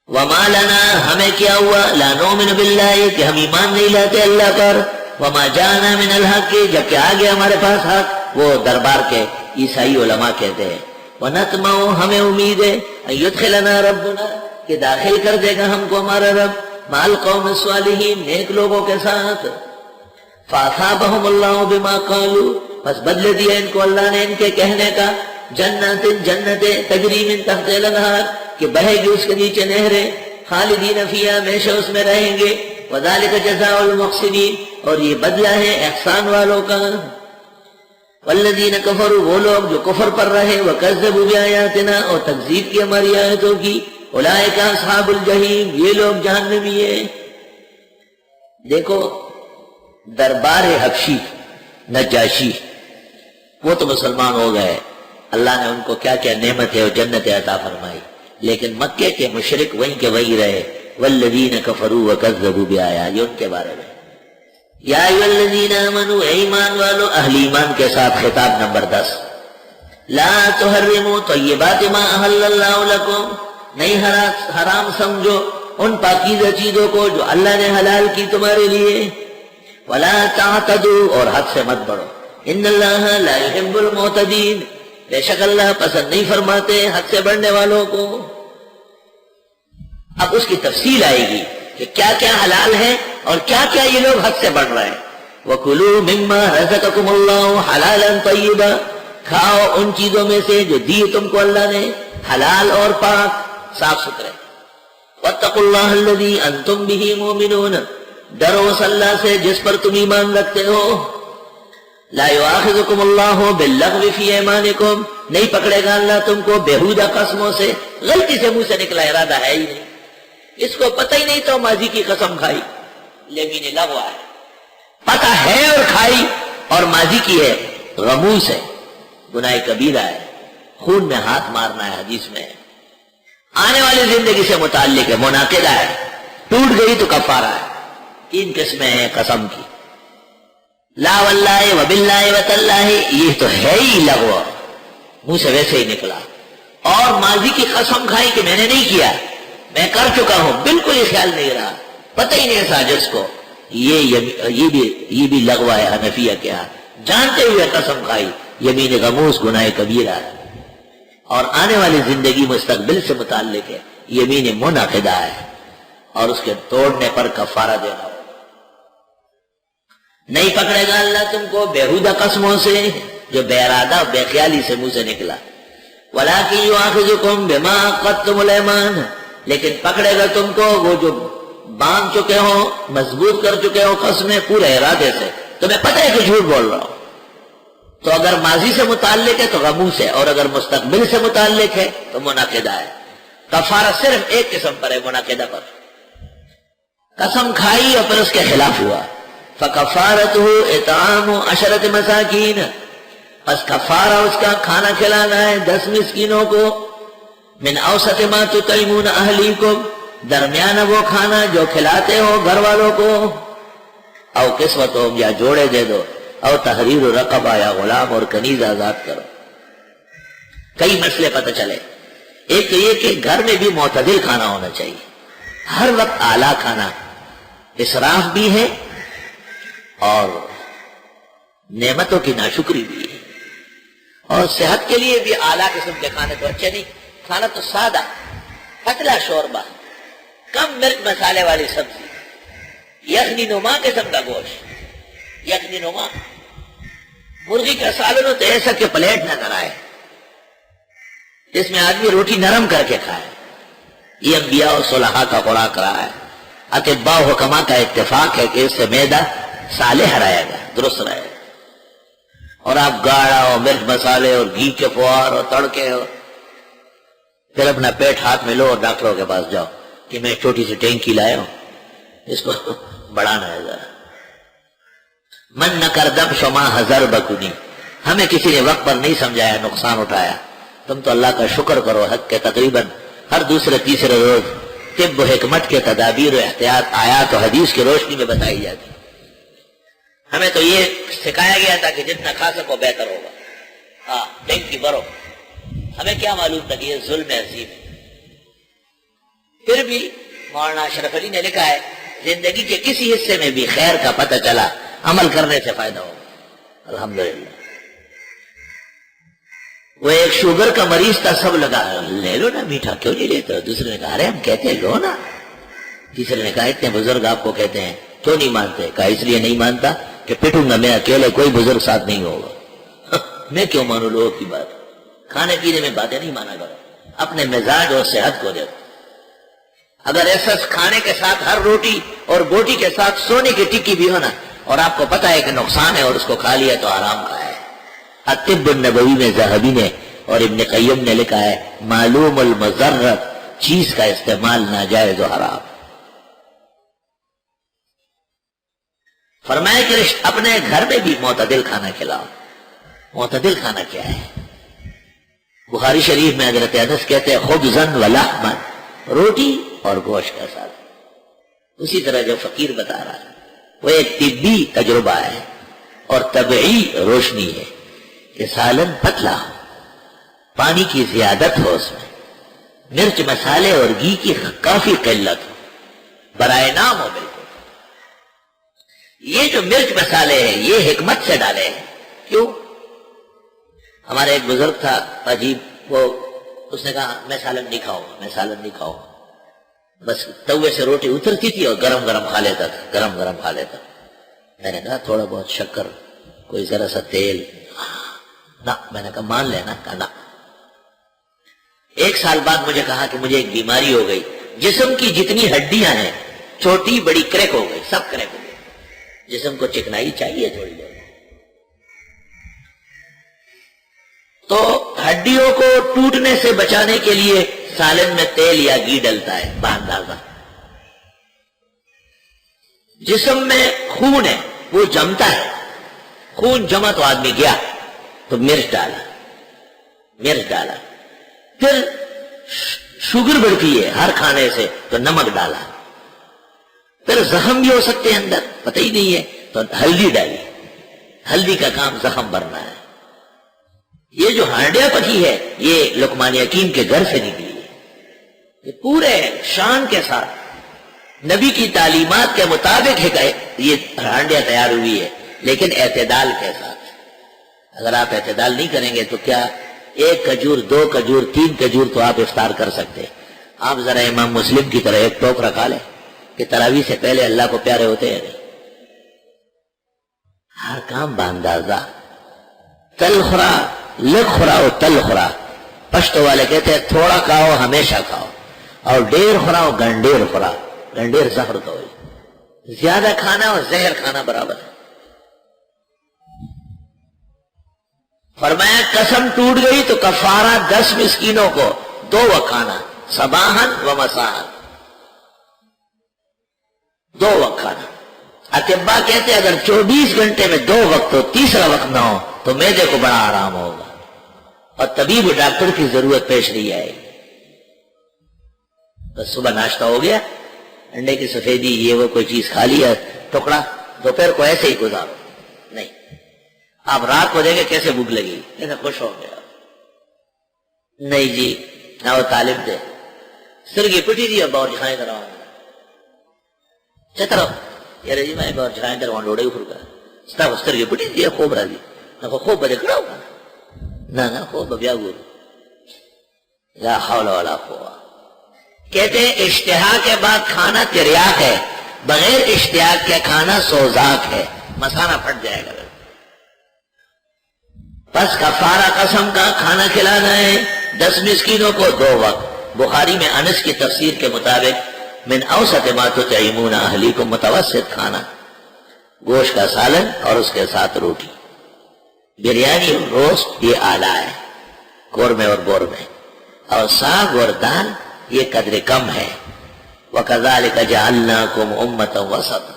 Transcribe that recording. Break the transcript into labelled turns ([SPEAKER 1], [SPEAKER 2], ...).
[SPEAKER 1] وما لنا ہمیں کیا ہوا لا نؤمن باللہ کہ ہم ایمان نہیں لاتے اللہ پر وما جانا من الحق جبکہ آ گیا ہمارے پاس حق. وہ دربار کے عیسائی علماء کہتے ہیں ونطمع ہمیں امید ہے ان یدخلنا ربنا کہ داخل کر دے گا ہم کو ہمارا رب مع القوم الصالحین نیک لوگوں کے ساتھ. فاصابہم اللہ بما قالوا بس بدلے دیا ان کو اللہ نے ان کے کہنے کا جنات جنتیں تجری من تحت الانہار کہ بہے گی اس کے نیچے نہریں خالدین فیہا ہمیشہ اس میں رہیں گے وذالک جزاء المحسنین اور یہ بدلہ ہے احسان والوں کا. والذین کفروا وہ لوگ جو کفر پر رہے وکذبوا بآیاتنا اور تکذیب کی ہماری آیتوں کی اولئک اصحاب الجحیم یہ لوگ جہنمی ہیں. دیکھو دربار حبشی نجاشی وہ تو مسلمان ہو گئے اللہ نے ان کو کیا کیا نعمتیں اور جنتیں عطا فرمائی لیکن مکے کے مشرک وہیں کے وہیں رہے. والذین کفروا وکذبوا بآیاتنا یہ ان کے بارے میں. یا ایھا الذین آمنوا اے ایمان والو اہل ایمان کے ساتھ خطاب نمبر 10 لا تحرموا طیبات ما احل اللہ لکم نہیں حرام سمجھو ان پاکیزہ چیزوں کو جو اللہ نے حلال کی تمہارے لیے. ولا تعتدوا اور حد سے مت بڑھو ان اللہ لا يحب المعتدین بے شک اللہ پسند نہیں فرماتے حد سے بڑھنے والوں کو. اب اس کی تفصیل آئے گی کہ کیا کیا حلال ہے اور کیا کیا یہ لوگ حد سے بڑھ رہے ہیں. وَكُلُوا مِمَّا رَزَقَكُمُ اللَّهُ حَلَالًا طَيِّبًا کھاؤ ان چیزوں میں سے جو دی تم کو اللہ نے حلال اور پاک صاف ستھرے. وَاتَّقُوا اللَّهَ الَّذِي أَنْتُمْ بِهِ مُؤْمِنُونَ ڈرو اس اللہ سے جس پر تم ایمان رکھتے ہو. لا یؤاخذکم اللہ باللغو فی ایمانکم نہیں پکڑے گا اللہ تم کو بےہودہ قسموں سے غلطی سے منہ سے نکلا ارادہ ہے ہی نہیں اس کو پتہ ہی نہیں تو ماضی کی قسم کھائی لیمین لغو ہے پتہ ہے اور کھائی اور ماضی کی ہے غموس ہے گناہ کبیرہ ہے خون میں ہاتھ مارنا ہے حدیث میں آنے والی زندگی سے متعلق ہے منعقدہ ہے ٹوٹ گئی تو کفارہ ہے. 3 قسمیں ہیں قسم کی لا واللہ وباللہ وتاللہ یہ تو ہے ہی لغو منہ سے ویسے ہی نکلا اور ماضی کی قسم کھائی کہ میں نے نہیں کیا میں کر چکا ہوں بالکل ہی خیال نہیں رہا پتہ ہی نہیں ساجس کو یہ بھی لغو ہے حنفیہ کے ہاں جانتے ہوئے قسم کھائی یمین غموس گناہ کبیرہ ہے. اور آنے والی زندگی مستقبل سے متعلق ہے یمین منعقدہ ہے اور اس کے توڑنے پر کفارہ دینا ہو. نہیں پکڑے گا اللہ تم کو بےہودہ قسموں سے جو بے ارادہ بے خیالی سے منہ سے نکلا. وَلَٰكِن يُؤَاخِذُكُم بِمَا عَقَّدتُّمُ الْأَيْمَانَ لیکن پکڑے گا تم کو وہ جو باندھ چکے ہو مضبوط کر چکے ہو قسمیں پورے ارادے سے تمہیں پتہ ہے کہ جھوٹ بول رہا ہو تو اگر ماضی سے متعلق ہے تو غموس ہے اور اگر مستقبل سے متعلق ہے تو منعقدہ ہے. کفارہ صرف ایک قسم پر ہے منعقدہ پر قسم کھائی اور پھر اس کے خلاف ہوا. فَكَفَارَتُهُ إِطْعَامُ 10 مساکین پس کفارہ اس کا کھانا کھلانا ہے 10 مسکینوں کو. من اوسط ما تطعمون اہلیکم درمیانہ وہ کھانا جو کھلاتے ہو گھر والوں کو. او کسوتہم یا جوڑے دے دو او تحریر رقبہ یا غلام اور کنیز آزاد کرو. کئی مسئلے پتہ چلے. ایک تو یہ کہ گھر میں بھی معتدل کھانا ہونا چاہیے ہر وقت اعلیٰ کھانا اسراف بھی ہے اور نعمتوں کی ناشکری بھی ہے اور صحت کے لیے بھی اعلیٰ قسم کے کھانے تو اچھے نہیں. کھانا تو سادہ پتلا شوربہ کم مرچ مسالے والی سبزی یخنی نما قسم کا گوشت یخنی نما مرغی کا سالن ہو تو ایسا کہ پلیٹ نظر آئے جس میں آدمی روٹی نرم کر کے کھائے. یہ انبیاء اور صلحاء کا خوراک رہا ہے. اطباء و حکماء کا اتفاق ہے کہ اس سے معدہ صالح رہے گا درست رہے گا. اور آپ گاڑا اور مرچ مسالے اور گھی کے فوار اور تڑکے ہو پھر اپنا پیٹ ہاتھ میں لو اور ڈاکٹروں کے پاس جاؤ کہ میں چھوٹی سی ٹینکی لایا ہوں اس کو بڑھانا ہے ذرا. من نہ کر دب شما ہزار بکنی ہمیں کسی نے وقت پر نہیں سمجھایا نقصان اٹھایا. تم تو اللہ کا شکر کرو حق کے تقریباً ہر دوسرے تیسرے روز طب و حکمت کے تدابیر و احتیاط آیات و حدیث کی روشنی میں بتائی جاتی. ہمیں تو یہ سکھایا گیا تھا کہ جتنا کھا سکو بہتر ہوگا. ہاں ٹینکی بھرو. ہمیں کیا معلوم تھا کہ یہ ظلم عظیم ہے. پھر بھی مولانا اشرف علی نے لکھا ہے زندگی کے کسی حصے میں بھی خیر کا پتہ چلا عمل کرنے سے فائدہ ہوگا. الحمدللہ. وہ ایک شوگر کا مریض تھا, سب لگا لے لو نا, میٹھا کیوں نہیں لیتے؟ دوسرے نے کہا ارے ہم کہتے ہیں لو نا. تیسرے نے کہا اتنے بزرگ آپ کو کہتے ہیں کیوں نہیں مانتے؟ کہا اس لیے نہیں مانتا کہ پٹوں گا میں اکیلے, کوئی بزرگ ساتھ نہیں ہوگا. میں کیوں مانوں لوگوں کی بات؟ کھانے پینے میں باتیں نہیں مانا کرو, اپنے مزاج اور صحت کو دیکھو. اگر ایسا کھانے کے ساتھ ہر روٹی اور بوٹی کے ساتھ سونے کی ٹکی بھی ہونا اور آپ کو پتا ہے کہ نقصان ہے اور اس کو کھا لیا تو حرام کا ہے. الطب النبوی میں ذہبی نے اور ابن قیم نے لکھا ہے معلوم المضرت, چیز کا استعمال ناجائز و حرام. فرمایا کہ اپنے گھر میں بھی معتدل کھانا کھلاؤ. معتدل کھانا کیا ہے؟ بخاری شریف میں حضرت انس کہتے ہیں خبزن و لحمن, روٹی اور گوشت کے ساتھ. اسی طرح جو فقیر بتا رہا ہے وہ ایک طبی تجربہ ہے اور طبعی روشنی ہے کہ سالن پتلا ہو, پانی کی زیادت ہو, اس میں مرچ مسالے اور گھی کی کافی قلت ہو, برائے نام ہو بالکل. یہ جو مرچ مسالے ہیں یہ حکمت سے ڈالے ہیں. کیوں؟ ہمارے ایک بزرگ تھا عجیب, وہ اس نے کہا میں سالن نہیں کھاؤں گا, میں سالن نہیں کھاؤں گا. بس توے سے روٹی اترتی تھی اور گرم گرم کھا لیتا تھا, گرم گرم کھا لیتا. میں نے کہا تھوڑا بہت شکر, کوئی ذرا سا تیل نہ. میں نے کہا مان لینا, کہا نہ. ایک سال بعد مجھے کہا کہ مجھے ایک بیماری ہو گئی, جسم کی جتنی ہڈیاں ہیں چھوٹی بڑی کریک ہو گئی, سب کریک ہو گئی. جسم کو چکنائی چاہیے تھوڑی دیر. تو ہڈیوں کو ٹوٹنے سے بچانے کے لیے سالن میں تیل یا گھی ڈلتا ہے باندازہ. جسم میں خون ہے وہ جمتا ہے, خون جمع تو آدمی گیا تو مرچ ڈالا, مرچ ڈالا. پھر شوگر بڑھتی ہے ہر کھانے سے تو نمک ڈالا. پھر زخم بھی ہو سکتے ہیں اندر, پتہ ہی نہیں ہے تو ہلدی ڈالی. ہلدی کا کام زخم بھرنا ہے. یہ جو ہانڈیا پکی ہے یہ لقمان حکیم کے گھر سے نکلی ہے. یہ پورے شان کے ساتھ نبی کی تعلیمات کے مطابق ہے یہ ہانڈیا تیار ہوئی ہے, لیکن اعتدال کے ساتھ. اگر آپ اعتدال نہیں کریں گے تو کیا ایک کھجور, دو کھجور, تین کھجور تو آپ افطار کر سکتے. آپ ذرا امام مسلم کی طرح ایک ٹوکرا کھا لیں کہ تراویح سے پہلے اللہ کو پیارے ہوتے ہیں. ہر کام باندازہ. تل خورا لگ خورا اور تل خورا. پشتو والے کہتے ہیں تھوڑا کھاؤ ہمیشہ کھاؤ, اور ڈیر خورا اور گنڈیر خورا. گنڈیر زہر تو ہوئی, زیادہ کھانا اور زہر کھانا برابر ہے. فرمایا قسم ٹوٹ گئی تو کفارہ 10 مسکینوں کو 2 وقت کھانا, صباحن و مساحن, 2 وقت کھانا. اطباء کہتے ہیں اگر 24 گھنٹے میں 2 وقت ہو, تیسرا وقت نہ ہو تو معدے کو بڑا آرام ہوگا اور طبیب ڈاکٹر کی ضرورت پیش نہیں آئے گی. بس صبح ناشتہ ہو گیا, انڈے کی سفیدی یہ وہ کوئی چیز کھا لیا ٹکڑا, دوپہر کو ایسے ہی گزارو. نہیں, آپ رات کو دیکھیں کیسے بھوک لگی, کیسے خوش ہو گیا. نہیں جی نہ وہ طالب دے سرگی پٹی دی اب اور جھائیں کرا چتر یار جی میں اور جھائیں کروا ڈوڑے اوپر کا ستا سرگی پٹی دی خوب راضی نہ خوب بدے کھڑا ہوگا نہ خوب بیا گور لا حول ولا قوت. کہتے ہیں اشتہا کے بعد کھانا تریاق ہے, بغیر اشتہاق کے کھانا سوزاک ہے, مسانہ پھٹ جائے گا. بس کفارہ قسم کا کھانا کھلانا ہے 10 مسکینوں کو 2 وقت. بخاری میں انس کی تفسیر کے مطابق من اوسط ما تطعمون اہلیکم, متوسط کھانا, گوشت کا سالن اور اس کے ساتھ روٹی. بریانی اور روسٹ یہ اعلیٰ ہے قورمے اور بور میں, اور ساگ اور دال یہ قدر کم ہے. وَكَذَلِكَ جَعَلْنَاكُمْ أُمَّةً وَسَطًا,